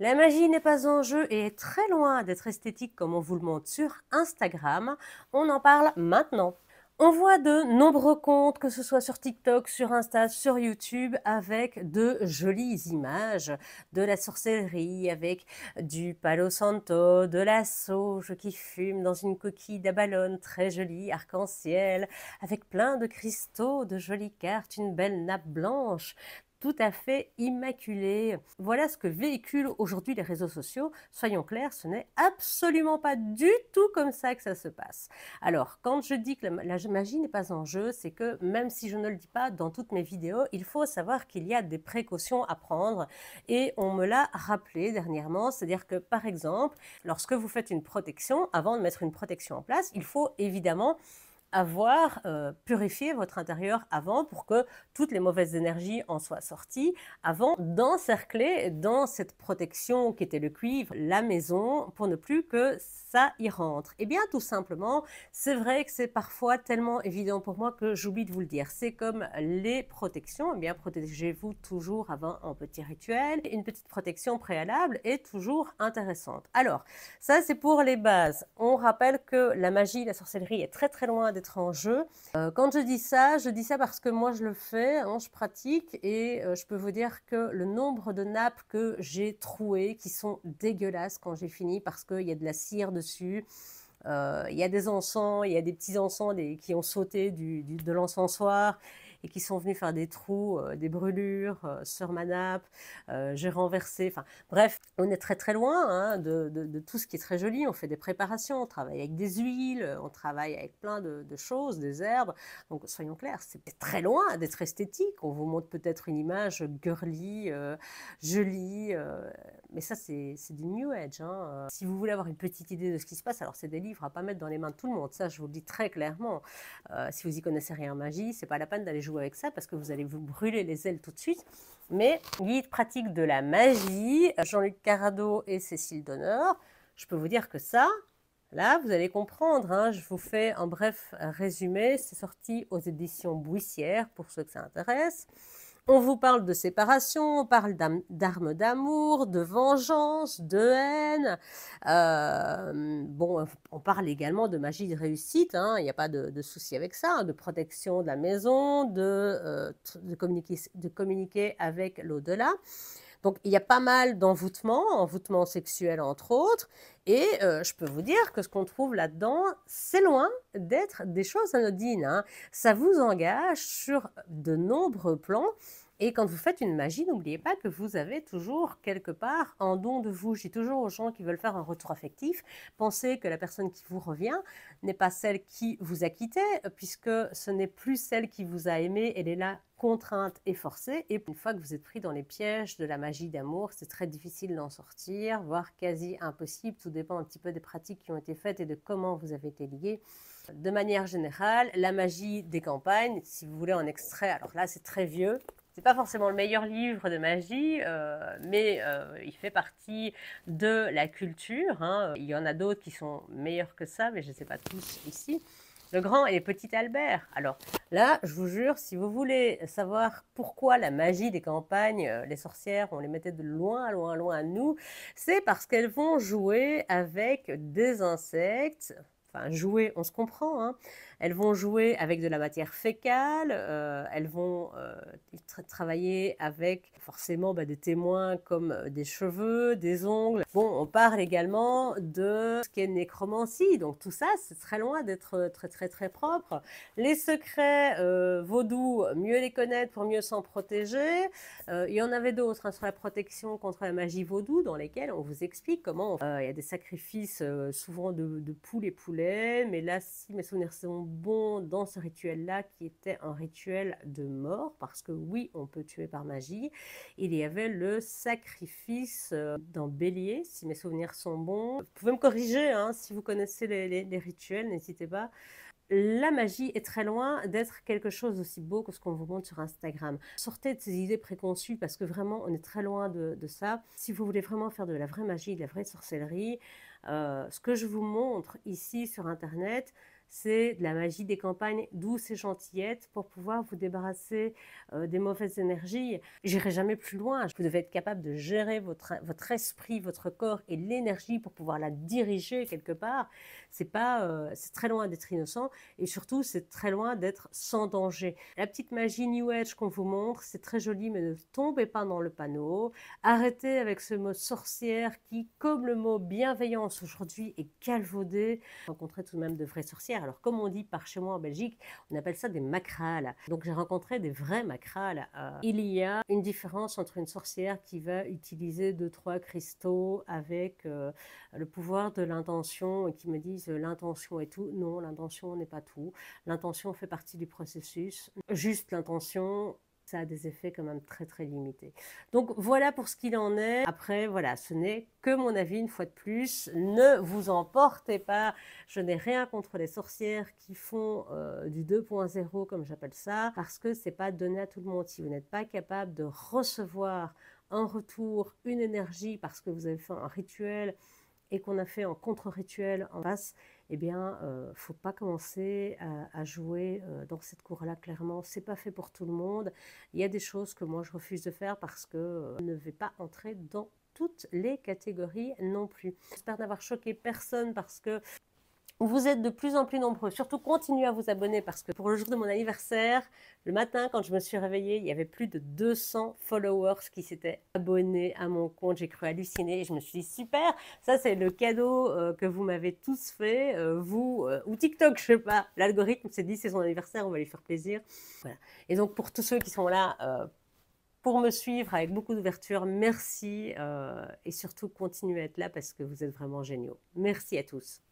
La magie n'est pas en jeu et est très loin d'être esthétique comme on vous le montre sur Instagram. On en parle maintenant. On voit de nombreux comptes, que ce soit sur TikTok, sur Insta, sur YouTube, avec de jolies images de la sorcellerie, avec du Palo Santo, de la sauge qui fume dans une coquille d'abalone très jolie, arc-en-ciel, avec plein de cristaux, de jolies cartes, une belle nappe blanche, tout à fait immaculée. Voilà ce que véhiculent aujourd'hui les réseaux sociaux. Soyons clairs, ce n'est absolument pas du tout comme ça que ça se passe. Alors, quand je dis que la magie n'est pas en jeu, c'est que même si je ne le dis pas dans toutes mes vidéos, il faut savoir qu'il y a des précautions à prendre et on me l'a rappelé dernièrement, c'est-à-dire que par exemple, lorsque vous faites une protection, avant de mettre une protection en place, il faut évidemment avoir purifié votre intérieur avant pour que toutes les mauvaises énergies en soient sorties, avant d'encercler dans cette protection qui était le cuivre, la maison, pour ne plus que ça y rentre. Eh bien, tout simplement, c'est vrai que c'est parfois tellement évident pour moi que j'oublie de vous le dire. C'est comme les protections, eh bien, protégez-vous toujours avant un petit rituel. Une petite protection préalable est toujours intéressante. Alors, ça, c'est pour les bases. On rappelle que la magie, la sorcellerie est très très loin d'être en jeu. Quand je dis ça parce que moi je le fais, hein, je pratique et je peux vous dire que le nombre de nappes que j'ai trouées, qui sont dégueulasses quand j'ai fini parce qu'il y a de la cire dessus, il y a des encens, il y a des petits encens qui ont sauté de l'encensoir et qui sont venus faire des trous, des brûlures sur ma nappe. J'ai renversé, enfin bref, on est très très loin hein, de tout ce qui est très joli. On fait des préparations, on travaille avec des huiles, on travaille avec plein de choses, des herbes. Donc soyons clairs, c'est très loin d'être esthétique. On vous montre peut-être une image girly, jolie, mais ça c'est du New Age. Hein. Si vous voulez avoir une petite idée de ce qui se passe, alors c'est des livres à pas mettre dans les mains de tout le monde, ça je vous le dis très clairement. Si vous y connaissez rien en magie, c'est pas la peine d'aller jouer avec ça parce que vous allez vous brûler les ailes tout de suite. Mais guide pratique de la magie, Jean-Luc Carrado et Cécile Donneur, je peux vous dire que ça, là, vous allez comprendre, hein, je vous fais un bref résumé, c'est sorti aux éditions Bouissière pour ceux que ça intéresse. On vous parle de séparation, on parle d'armes d'amour, de vengeance, de haine. Bon, on parle également de magie de réussite, hein, il n'y a pas de souci avec ça, hein, de protection de la maison, de communiquer avec l'au-delà. Donc, il y a pas mal envoûtements sexuels entre autres, et je peux vous dire que ce qu'on trouve là-dedans, c'est loin d'être des choses anodines. Hein. Ça vous engage sur de nombreux plans, et quand vous faites une magie, n'oubliez pas que vous avez toujours quelque part un don de vous. Je dis toujours aux gens qui veulent faire un retour affectif, pensez que la personne qui vous revient n'est pas celle qui vous a quitté, puisque ce n'est plus celle qui vous a aimé, elle est là contrainte et forcée, et une fois que vous êtes pris dans les pièges de la magie d'amour, c'est très difficile d'en sortir, voire quasi impossible, tout dépend un petit peu des pratiques qui ont été faites et de comment vous avez été lié. De manière générale, la magie des campagnes, si vous voulez en extrait, alors là c'est très vieux, c'est pas forcément le meilleur livre de magie, mais il fait partie de la culture. Hein. Il y en a d'autres qui sont meilleurs que ça, mais je ne sais pas tous ici. Le grand et petit Albert. Alors là, je vous jure, si vous voulez savoir pourquoi la magie des campagnes, les sorcières, on les mettait de loin, loin, loin de nous, c'est parce qu'elles vont jouer avec des insectes. Enfin, jouer, on se comprend, hein. Elles vont jouer avec de la matière fécale, elles vont travailler avec forcément des témoins comme des cheveux, des ongles. Bon, on parle également de ce qu'est nécromancie, donc tout ça, c'est très loin d'être très très très propre. Les secrets vaudous, mieux les connaître pour mieux s'en protéger. Il y en avait d'autres hein, sur la protection contre la magie vaudou, dans lesquels on vous explique comment il y a des sacrifices souvent de poules et poulets, mais là, si mes souvenirs sont bons, dans ce rituel-là, qui était un rituel de mort, parce que oui, on peut tuer par magie, il y avait le sacrifice d'un bélier, si mes souvenirs sont bons. Vous pouvez me corriger, hein, si vous connaissez les rituels, n'hésitez pas. La magie est très loin d'être quelque chose d'aussi beau que ce qu'on vous montre sur Instagram. Sortez de ces idées préconçues parce que vraiment, on est très loin de ça. Si vous voulez vraiment faire de la vraie magie, de la vraie sorcellerie, ce que je vous montre ici sur Internet, c'est de la magie des campagnes douces et gentillettes pour pouvoir vous débarrasser des mauvaises énergies. J'irai jamais plus loin. Vous devez être capable de gérer votre esprit, votre corps et l'énergie pour pouvoir la diriger quelque part. C'est très loin d'être innocent et surtout c'est très loin d'être sans danger. La petite magie New Age qu'on vous montre, c'est très joli, mais ne tombez pas dans le panneau. Arrêtez avec ce mot sorcière qui, comme le mot bienveillance aujourd'hui, est galvaudé. J'ai rencontré tout de même de vraies sorcières. Alors comme on dit par chez moi en Belgique, on appelle ça des macrales. Donc j'ai rencontré des vrais macrales. Il y a une différence entre une sorcière qui va utiliser 2-3 cristaux avec le pouvoir de l'intention et qui me disent l'intention est tout. Non, l'intention n'est pas tout. L'intention fait partie du processus. Juste l'intention, ça a des effets quand même très très limités. Donc voilà pour ce qu'il en est. Après, voilà, ce n'est que mon avis une fois de plus. Ne vous emportez pas. Je n'ai rien contre les sorcières qui font du 2.0 comme j'appelle ça, parce que c'est pas donné à tout le monde. Si vous n'êtes pas capable de recevoir en retour une énergie parce que vous avez fait un rituel et qu'on a fait en contre-rituel en face, eh bien, faut pas commencer à jouer dans cette cour-là, clairement. C'est pas fait pour tout le monde. Il y a des choses que moi, je refuse de faire parce que je ne vais pas entrer dans toutes les catégories non plus. J'espère n'avoir choqué personne parce que vous êtes de plus en plus nombreux. Surtout, continuez à vous abonner parce que pour le jour de mon anniversaire, le matin, quand je me suis réveillée, il y avait plus de 200 followers qui s'étaient abonnés à mon compte. J'ai cru halluciner et je me suis dit, super, ça c'est le cadeau que vous m'avez tous fait, vous ou TikTok, je sais pas. L'algorithme s'est dit, c'est son anniversaire, on va lui faire plaisir. Voilà. Et donc, pour tous ceux qui sont là pour me suivre avec beaucoup d'ouverture, merci et surtout continuez à être là parce que vous êtes vraiment géniaux. Merci à tous.